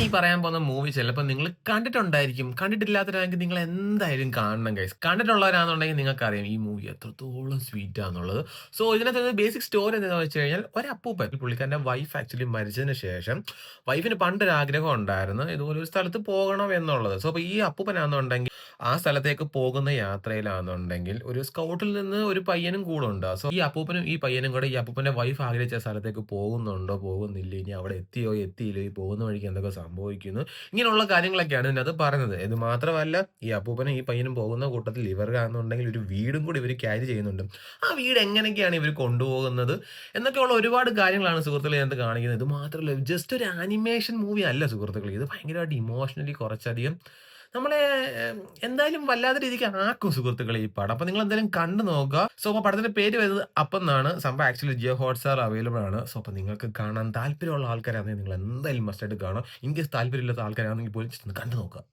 ഈ പറയാൻ പോകുന്ന മൂവി ചിലപ്പോൾ നിങ്ങൾ കണ്ടിട്ടുണ്ടായിരിക്കും. കണ്ടിട്ടില്ലാത്തവരാണെങ്കിൽ നിങ്ങൾ എന്തായാലും കാണണം ഗൈസ്. കണ്ടിട്ടുള്ളവരാണെന്നുണ്ടെങ്കിൽ നിങ്ങൾക്കറിയാം ഈ മൂവി എത്രത്തോളം സ്വീറ്റാന്നുള്ളത്. സോ ഇതിനകത്ത് ബേസിക് സ്റ്റോറി എന്താണെന്ന് വെച്ച് കഴിഞ്ഞാൽ ഒരു അപ്പൂപ്പൻ പുള്ളിക്കാരൻ്റെ വൈഫ് ആക്ച്വലി മരിച്ചതിന് ശേഷം വൈഫിന് പണ്ടൊരു ആഗ്രഹം ഉണ്ടായിരുന്നു ഇതുപോലെ ഒരു സ്ഥലത്ത് പോകണം എന്നുള്ളത്. സോ അപ്പോൾ ഈ അപ്പൂപ്പനാണെന്നുണ്ടെങ്കിൽ ആ സ്ഥലത്തേക്ക് പോകുന്ന യാത്രയിലാണെന്നുണ്ടെങ്കിൽ ഒരു സ്കൗട്ടിൽ നിന്ന് ഒരു പയ്യനും കൂടെ ഉണ്ട്. സോ ഈ അപ്പൂപ്പനും ഈ പയ്യനും കൂടെ ഈ അപ്പൂപ്പന്റെ വൈഫ് ആഗ്രഹിച്ച സ്ഥലത്തേക്ക് പോകുന്നുണ്ടോ പോകുന്നില്ലേ ഇനി അവിടെ എത്തിയോ എത്തിയില്ലോ ഈ പോകുന്ന വഴിക്ക് എന്തൊക്കെ സംഭവിക്കുന്നു ഇങ്ങനെയുള്ള കാര്യങ്ങളൊക്കെയാണ് ഇതിനകത്ത് പറയുന്നത്. ഇത് മാത്രമല്ല ഈ അപ്പൂപ്പനും ഈ പയ്യനും പോകുന്ന കൂട്ടത്തിൽ ഇവർക്കാണെന്നുണ്ടെങ്കിൽ ഒരു വീടും കൂടി ഇവർ ക്യാരി ചെയ്യുന്നുണ്ട്. ആ വീട് എങ്ങനെയൊക്കെയാണ് ഇവർ കൊണ്ടുപോകുന്നത് എന്നൊക്കെയുള്ള ഒരുപാട് കാര്യങ്ങളാണ് സുഹൃത്തുക്കളെ ഇതിനകത്ത് കാണിക്കുന്നത്. ഇത് മാത്രമല്ല ജസ്റ്റ് ഒരു ആനിമേഷൻ മൂവി അല്ല സുഹൃത്തുക്കളെ, ഇത് ഭയങ്കരമായിട്ട് ഇമോഷണലി കുറച്ചധികം നമ്മളെ എന്തായാലും വല്ലാത്ത രീതിക്ക് ആക്കും സുഹൃത്തുക്കളെ ഈ പടം. അപ്പൊ നിങ്ങൾ എന്തായാലും കണ്ടു നോക്കുക. സോ അപ്പൊ പടത്തിന്റെ പേര് വരുന്നത് അപ്പം എന്നാണ്. സംഭവം ആക്ച്വലി ജിയോ ഹോട്ട്സ്റ്റാർ അവൈലബിൾ ആണ്. സോ അപ്പൊ നിങ്ങൾക്ക് കാണാൻ താല്പര്യമുള്ള ആൾക്കാരാണെങ്കിൽ നിങ്ങൾ എന്തായാലും മസ്റ്റ് ആയിട്ട് കാണാം. ഇൻ കേസ് താല്പര്യമില്ലാത്ത ആൾക്കാരാണെങ്കിൽ പോലും just ഒന്ന് കണ്ടു നോക്കുക.